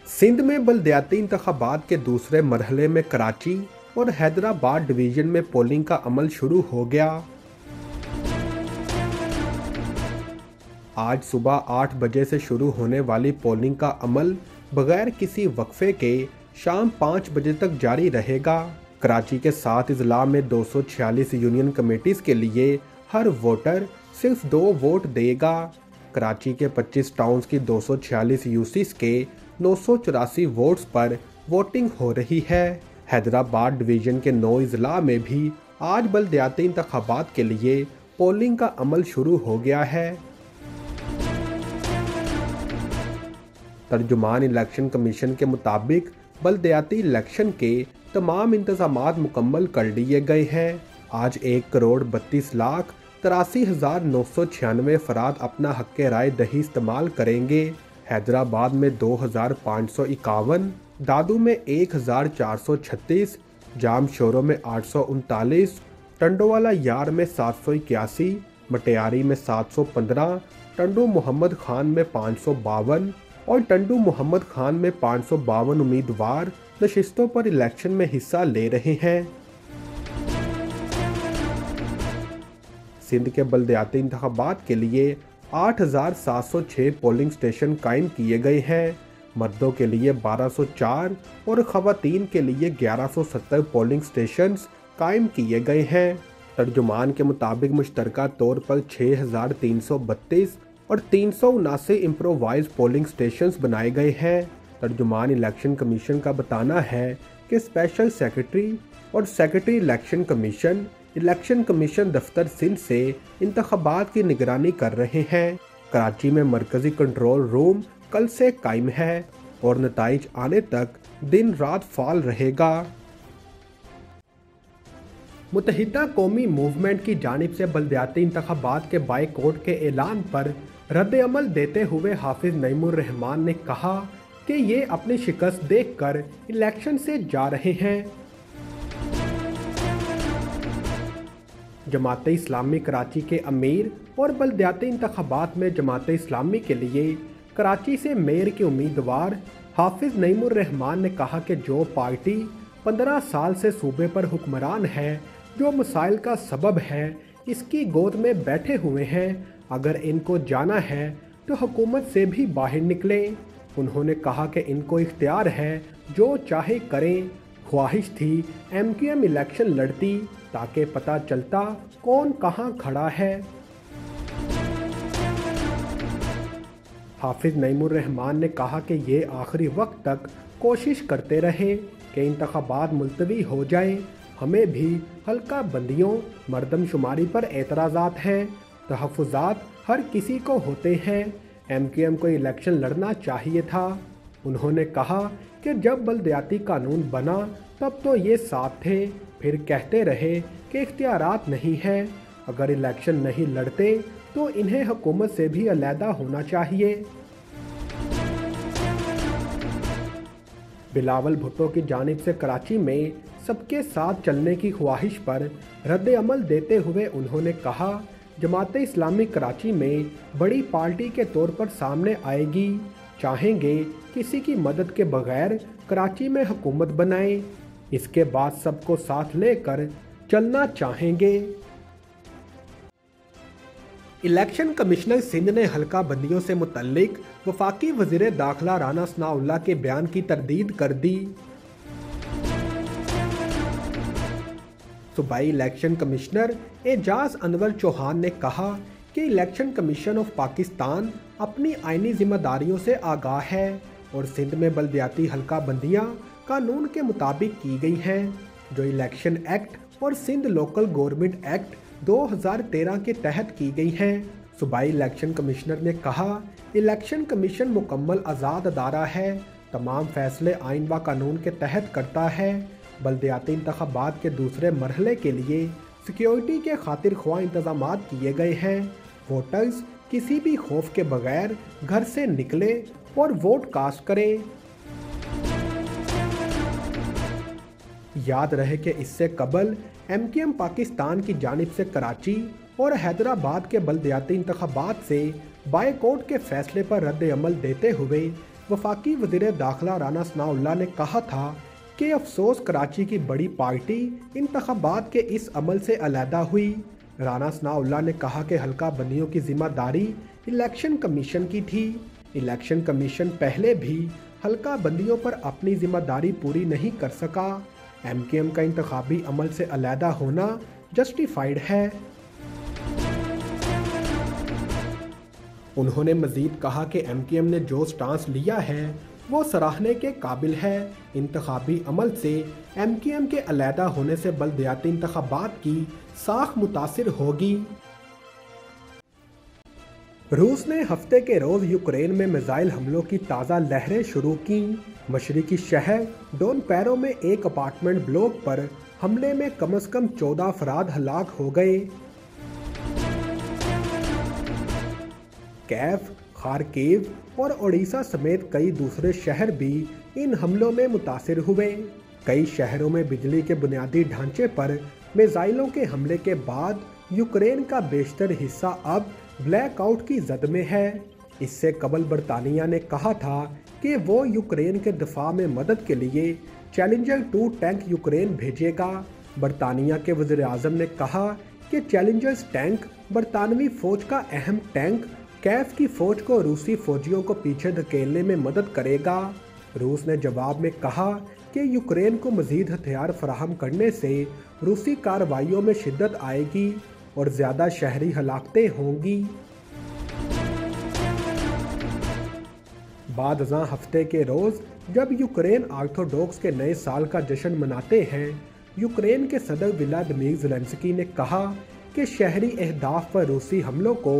सिंध में बलदियाती इंतखाबात के दूसरे मरहले में कराची और हैदराबाद डिवीज़न में पोलिंग का अमल शुरू हो गया। आज सुबह 8 बजे से शुरू होने वाली पोलिंग का अमल बगैर किसी वक्फे के शाम 5 बजे तक जारी रहेगा। कराची के 7 अजला में 246 यूनियन कमेटीज़ के लिए हर वोटर सिर्फ 2 वोट देगा। कराची के 25 टाउन्स की 246 यूसीस के 984 वोट्स पर वोटिंग हो रही है। हैदराबाद डिवीज़न के 9 अजला में भी आज बलदियाती इंतखाबात के लिए पोलिंग का अमल शुरू हो गया है। तर्जुमान इलेक्शन कमीशन के मुताबिक बलदियाती इलेक्शन के तमाम इंतजामात मुकम्मल कर लिए गए हैं। आज 1,32,83,996 अफराद अपना हक़ राय दही इस्तेमाल करेंगे। हैदराबाद में 2,551, दादू में 1,436, जामशोरो में 839, टंडोवाला यार में 781, मटियारी में 715, टंडू मोहम्मद खान में 552 और टंडू मोहम्मद खान में 552 उम्मीदवार नशिस्तों पर इलेक्शन में हिस्सा ले रहे हैं। सिंध के बलदियाती इंतखाबात के लिए 8,706 पोलिंग स्टेशन कायम किए गए हैं। मर्दों के लिए 1,204 और ख़वातीन के लिए 1,170 पोलिंग स्टेशंस कायम किए गए हैं। तर्जुमान के मुताबिक मुश्तरका तौर पर 6,332 और 379 इम्प्रोवाइज पोलिंग स्टेशंस बनाए गए हैं। तर्जुमान इलेक्शन कमीशन का बताना है कि स्पेशल सेक्रेटरी और सेक्रेटरी इलेक्शन कमीशन दफ्तर सिंध से इंतखाबात की निगरानी कर रहे हैं। कराची में मरकजी कंट्रोल रूम कल से कायम है और नताइज आने तक दिन रात फाल रहेगा। मुत्तहिदा कौमी मूवमेंट की जानिब से बलदियाती इंतखाबात के बायकॉट के ऐलान पर रद्द अमल देते हुए हाफिज नईमुर रहमान ने कहा कि ये अपनी शिकस्त देखकर इलेक्शन से जा रहे हैं। जमात इस्लामी कराची के अमीर और बलदियाती इंतखाबात में जमात इस्लामी के लिए कराची से मेयर के उम्मीदवार हाफिज नईमुर रहमान ने कहा कि जो पार्टी 15 साल से सूबे पर हुक्मरान है, जो मसाइल का सबब है, इसकी गोद में बैठे हुए हैं। अगर इनको जाना है तो हुकूमत से भी बाहर निकलें। उन्होंने कहा कि इनको इख्तियार है, जो चाहे करें। ख्वाहिश थी MQM इलेक्शन लड़ती ताकि पता चलता कौन कहां खड़ा है। हाफिज नईमुर रहमान ने कहा कि ये आखिरी वक्त तक कोशिश करते रहे कि इंतखाबात मुलतवी हो जाएं। हमें भी हल्का बंदियों मरदमशुमारी पर एतराज़ात हैं। तहफ़्फ़ुज़ात हर किसी को होते हैं। MQM को इलेक्शन लड़ना चाहिए था। उन्होंने कहा कि जब बलदियाती कानून बना तब तो ये साथ थे, फिर कहते रहे कि इख्तियारात नहीं हैं। अगर इलेक्शन नहीं लड़ते तो इन्हें हुकूमत से भी अलहदा होना चाहिए। बिलावल भुट्टो की जानिब से कराची में सबके साथ चलने की ख्वाहिश पर रद्द अमल देते हुए उन्होंने कहा, जमात इस्लामी कराची में बड़ी पार्टी के तौर पर सामने आएगी। चाहेंगे किसी की मदद के बगैर कराची में हुकूमत बनाएं। इसके बाद सबको साथ लेकर चलना चाहेंगे। इलेक्शन कमिश्नर सिंध ने हल्का बंदियों से मुतल्लिक वफाकी वज़ीर दाखिला राना सनाउल्लाह के बयान की तरदीद कर दी। सूबाई इलेक्शन कमिश्नर एजाज अनवर चौहान ने कहा कि इलेक्शन कमीशन ऑफ पाकिस्तान अपनी आईनी जिम्मेदारियों से आगाह है और सिंध में बलदियाती हल्का बंदियाँ कानून के मुताबिक की गई हैं, जो इलेक्शन एक्ट और सिंध लोकल गवर्नमेंट एक्ट 2013 के तहत की गई हैं। सूबाई इलेक्शन कमिश्नर ने कहा, इलेक्शन कमीशन मुकम्मल आज़ाद अदारा है, तमाम फैसले आइन व कानून के तहत करता है। बलदियाती इंतखाबात के दूसरे मरहले के लिए सिक्योरिटी के खातिर ख्वाह इंतजामात किए गए हैं। वोटर्स किसी भी खौफ के बगैर घर से निकले और वोट कास्ट करें। याद रहे कि इससे कबल MQM पाकिस्तान की जानिब से कराची और हैदराबाद के बलदियाती इंतखाबात से बायकॉट के फैसले पर रद्द अमल देते हुए वफाकी वज़ीर दाखिला राना सनाउल्लाह ने कहा था कि अफसोस कराची की बड़ी पार्टी इंतखाबात के इस अमल से अलहदा हुई। राना सनाउल्लाह ने कहा कि हल्का बंदियों की जिम्मेदारी इलेक्शन कमीशन की थी। इलेक्शन कमीशन पहले भी हल्का बंदियों पर अपनी जिम्मेदारी पूरी नहीं कर सका। MKM का इंतखाबी अमल से अलहदा होना जस्टिफाइड है। उन्होंने मजीद कहा कि MKM ने जो स्टांस लिया है वो सराहने के काबिल है। इंतखाबी अमल से MKM के अलहदा होने से बल्दियाती इंतखाबात की साख मुतासिर होगी। रूस ने हफ्ते के रोज़ यूक्रेन में मिसाइल हमलों की ताज़ा लहरें शुरू की। मशरकी शहर डोनपेरो में एक अपार्टमेंट ब्लॉक पर हमले में कम से कम 14 अफराद हलाक हो गए। कैफ, खारकीव और ओडिशा समेत कई दूसरे शहर भी इन हमलों में मुतासिर हुए। कई शहरों में बिजली के बुनियादी ढांचे पर मिसाइलों के हमले के बाद यूक्रेन का बेशतर हिस्सा अब ब्लैकआउट की जद में है। इससे कबल बरतानिया ने कहा था कि वो यूक्रेन के दफा में मदद के लिए चैलेंजर 2 टैंक यूक्रेन भेजेगा। बरतानिया के वज़ीर आज़म ने कहा कि चैलेंजर्स टैंक बरतानवी फौज का अहम टैंक कैफ की फौज को रूसी फौजियों को पीछे धकेलने में मदद करेगा। रूस ने जवाब में कहा कि यूक्रेन को मजीद हथियार फराहम करने से रूसी कार्रवाइयों में शिद्दत आएगी और ज़्यादा शहरी हलाकतें होंगी। बाद अज़ां हफ्ते के रोज़ जब यूक्रेन ऑर्थोडॉक्स के नए साल का जश्न मनाते हैं, यूक्रेन के सदर व्लादिमीर ज़ेलेंस्की ने कहा कि शहरी अहदाफ पर रूसी हमलों को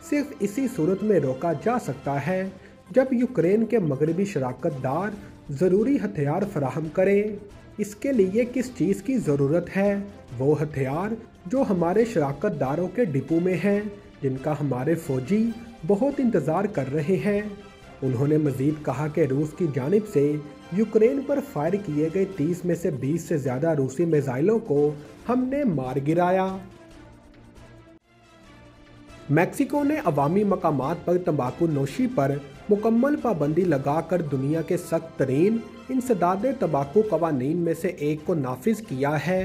सिर्फ इसी सूरत में रोका जा सकता है जब यूक्रेन के मगरबी शराकतदार ज़रूरी हथियार फराहम करें। इसके लिए किस चीज़ की ज़रूरत है? वो हथियार जो हमारे शराकतदारों के डिपो में हैं, जिनका हमारे फौजी बहुत इंतज़ार कर रहे हैं। उन्होंने मज़ीद कहा कि रूस की जानिब से यूक्रेन पर फायर किए गए 30 में से 20 से ज़्यादा रूसी मिसाइलों को हमने मार गिराया। मैक्सिको ने अवामी मकामात पर तंबाकू नोशी पर मुकम्मल पाबंदी लगाकर दुनिया के सख्त तरीन इंसदाद तंबाकू कवानीन में से एक को नाफिज किया है।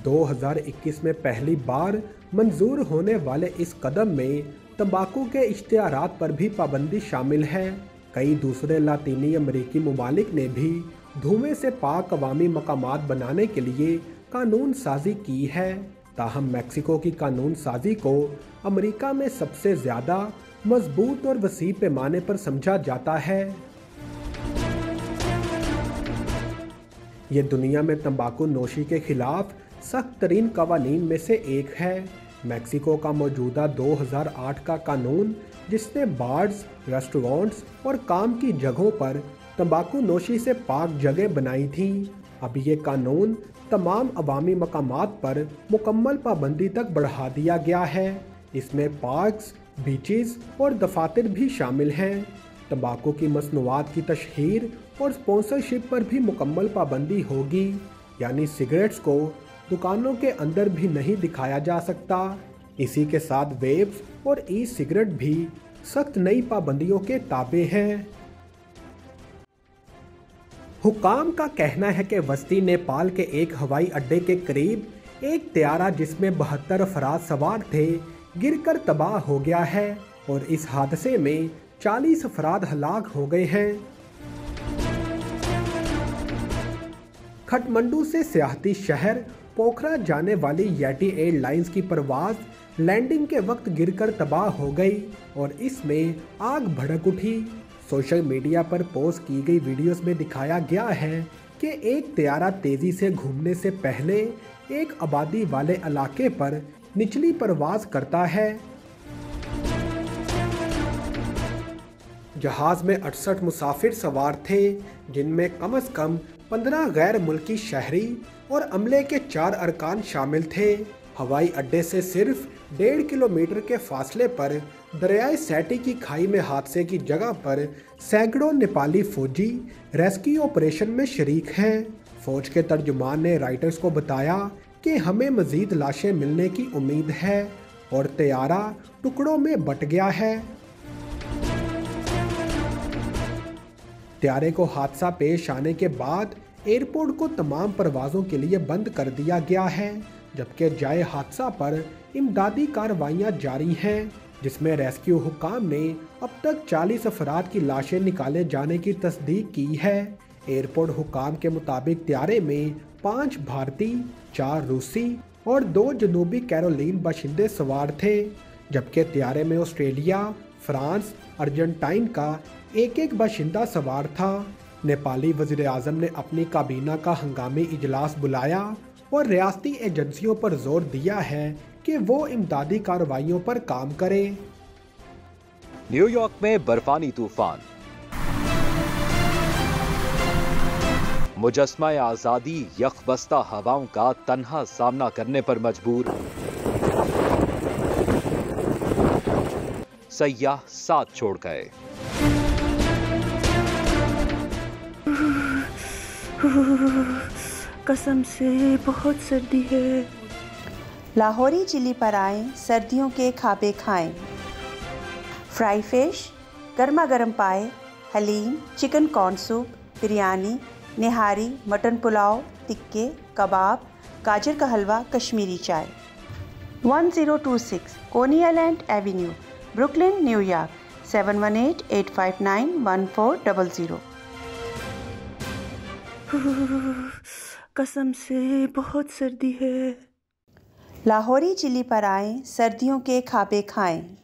2021 में पहली बार मंजूर होने वाले इस कदम में तंबाकू के इश्तिहारात पर भी पाबंदी शामिल है। कई दूसरे लातीनी अमेरिकी ममालिक ने भी धुएं से पाक अवामी मकामात बनाने के लिए कानून साजी की है। ताहम मैक्सिको की कानून साजी को अमेरिका में सबसे ज़्यादा मजबूत और वसी पैमाने पर समझा जाता है। ये दुनिया में तंबाकू नोशी के खिलाफ सख्त तरीन कवानीन में से एक है। मैक्सिको का मौजूदा 2008 का कानून, जिसने बार्स, रेस्टोरेंट्स और काम की जगहों पर तंबाकू नोशी से पाक जगह बनाई थी, अब ये कानून तमाम अवामी मकामात पर मुकम्मल पाबंदी तक बढ़ा दिया गया है। इसमें पार्क्स, बीचेस और दफातर भी शामिल हैं। तंबाकू की मसनूआत की तशहीर और स्पॉन्सरशिप पर भी मुकम्मल पाबंदी होगी, यानी सिगरेट्स को दुकानों के अंदर भी नहीं दिखाया जा सकता। इसी के साथ वेप्स और ई सिगरेट भी सख्त नई पाबंदियों के ताबे हैं। हुकाम का कहना है कि वस्ती नेपाल के एक हवाई अड्डे के करीब एक तैयारा जिसमें 72 अफराद सवार थे गिरकर तबाह हो गया है और इस हादसे में 40 अफराद हलाक हो गए हैं। खटमंडू से सियाहती शहर पोखरा जाने वाली येटी एयरलाइंस की परवाज लैंडिंग के वक्त गिरकर तबाह हो गई और इसमें आग भड़क उठी। सोशल मीडिया पर पोस्ट की गई वीडियोस में दिखाया गया है कि एक तैयारा तेजी से घूमने से पहले एक आबादी वाले इलाके पर निचली परवाज करता है। जहाज में 68 मुसाफिर सवार थे, जिनमें कम से कम 15 गैर मुल्की शहरी और अमले के 4 अरकान शामिल थे। हवाई अड्डे से सिर्फ 1.5 किलोमीटर के फासले पर दरियाए सैटी की खाई में हादसे की जगह पर सैकड़ों नेपाली फौजी रेस्क्यू ऑपरेशन में शरीक हैं। फौज के तर्जुमान ने राइटर्स को बताया कि हमें मजीद लाशें मिलने की उम्मीद है और तैयारा टुकड़ों में बट गया है। त्यारे को हादसा पेश आने के बाद एयरपोर्ट को तमाम परवाज़ों के लिए बंद कर दिया गया है, जबकि जाए हादसा पर इमदादी कार्रवाइयाँ जारी हैं, जिसमें रेस्क्यू हुकाम ने अब तक 40 अफराद की लाशें निकाले जाने की तस्दीक की है। एयरपोर्ट हुकाम के मुताबिक त्यारे में 5 भारतीय, 4 रूसी और 2 जनूबी कैरोलिन बाशिंदे सवार थे, जबकि त्यारे में ऑस्ट्रेलिया, फ्रांस, अर्जेंटाइन का एक बाशिंदा सवार था। नेपाली वज़ीर आज़म ने अपनी काबीना का हंगामी इजलास बुलाया और रियासती एजेंसियों पर जोर दिया है कि वो इमदादी कार्रवाइयों पर काम करें। न्यूयॉर्क में बर्फानी तूफान, मुजस्मा आजादी यखबस्ता हवाओं का तन्हा सामना करने पर मजबूर, सयाह साथ छोड़ गए। कसम से बहुत सर्दी है। लाहौरी चिली पर आएं, सर्दियों के खाबे खाएं। फ्राई फिश, गर्मा गर्म पाए, haleem, chicken corn soup, biryani, nihari, mutton pulao, टिक्के, कबाब, गाजर का हलवा, कश्मीरी चाय। 1026 कोनी आइलैंड एवेन्यू, ब्रुकलिन, न्यूयॉर्क 7188591400। कसम से बहुत सर्दी है। लाहौरी चिली पर आएं, सर्दियों के खाबे खाएं।